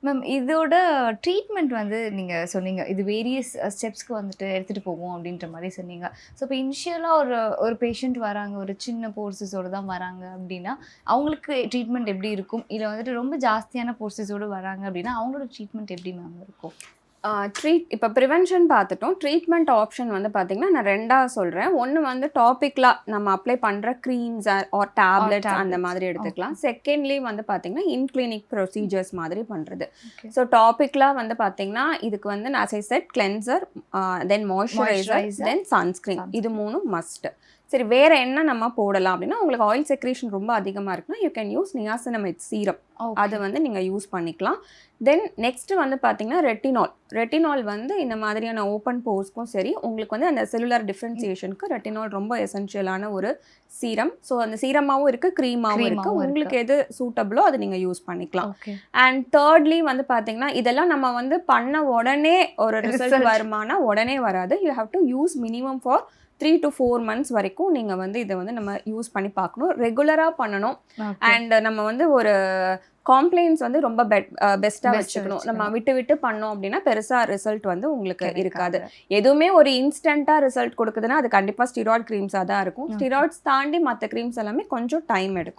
Ma'am இதோட treatment வந்து நீங்க சொன்னீங்க. இது வேரியஸ் ஸ்டெப்ஸ்க்கு வந்துட்டு எடுத்துட்டு போகும் அப்படின்ற மாரி சொன்னீங்க. ஸோ இப்போ இனிஷியலா ஒரு ஒரு பேஷண்ட் வராங்க. ஒரு சின்ன போர்சஸோட தான் வராங்க அப்படின்னா, அவங்களுக்கு ட்ரீட்மெண்ட் எப்படி இருக்கும்? இல்ல வந்துட்டு ரொம்ப ஜாஸ்தியான போர்சஸோட வராங்க அப்படின்னா, அவங்களோட ட்ரீட்மெண்ட் எப்படி மேம் இருக்கும்? இப்போ ப்ரிவென்ஷன் பார்த்துட்டோம். ட்ரீட்மெண்ட் ஆப்ஷன் வந்து பார்த்தீங்கன்னா, நான் 2ஆ சொல்றேன். ஒண்ணு வந்து டாபிக்கலா நம்ம அப்ளை பண்ற கிரீம்ஸ் ஆர் டேப்லெட்ஸ் அந்த மாதிரி எடுத்துக்கலாம். செகண்ட்லி வந்து பார்த்தீங்கன்னா, இன் கிளினிக் ப்ரொசீஜர்ஸ் மாதிரி பண்றது. ஸோ டாபிக்கலா வந்து பார்த்தீங்கன்னா, இதுக்கு வந்து as I set cleanser, then moisturiser, then sunscreen இது 3ம் மஸ்ட். சரி வேற என்ன நம்ம போடலாம் அப்படின்னா, உங்களுக்கு ஆயில் செக்ரேஷன் ரொம்ப அதிகமாக இருக்குன்னா you can use niacinamide serum. அதை வந்து நீங்கள் யூஸ் பண்ணிக்கலாம். தென் நெக்ஸ்ட் வந்து பார்த்தீங்கன்னா ரெட்டினால் வந்து இந்த மாதிரியான ஓப்பன் போர்ஸ்க்கும் சரி உங்களுக்கு வந்து அந்த செல்லுலர் டிஃப்ரென்சியேஷனுக்கு ரெட்டினால் ரொம்ப எசென்ஷியலான ஒரு சீரம். ஸோ அந்த சீரமாகவும் இருக்குது, க்ரீமாகவும் இருக்குது. உங்களுக்கு எது சூட்டபிளோ அதை நீங்கள் யூஸ் பண்ணிக்கலாம். அண்ட் தேர்ட்லி வந்து பார்த்தீங்கன்னா இதெல்லாம் நம்ம வந்து பண்ண உடனே ஒரு ரிசல்ட் வருமானா உடனே வராது. You have to use minimum for 3 to 4 months வரைக்கும் நீங்கள் வந்து இதை வந்து நம்ம யூஸ் பண்ணி பார்க்கணும். ரெகுலராக பண்ணணும். அண்ட் நம்ம வந்து ஒரு காம்ப்ளைன்ஸ் வந்து ரொம்ப பெஸ்ட்டாக வச்சுக்கணும். நம்ம விட்டு பண்ணோம் அப்படின்னா பெருசாக ரிசல்ட் வந்து உங்களுக்கு இருக்காது. எதுவுமே ஒரு இன்ஸ்டண்ட்டாக ரிசல்ட் கொடுக்குதுன்னா அது கண்டிப்பாக ஸ்டிராய்ட் க்ரீம்ஸாக தான் இருக்கும். ஸ்டிராய்ட்ஸ் தாண்டி மற்ற க்ரீம்ஸ் எல்லாமே கொஞ்சம் டைம் எடுக்கும்.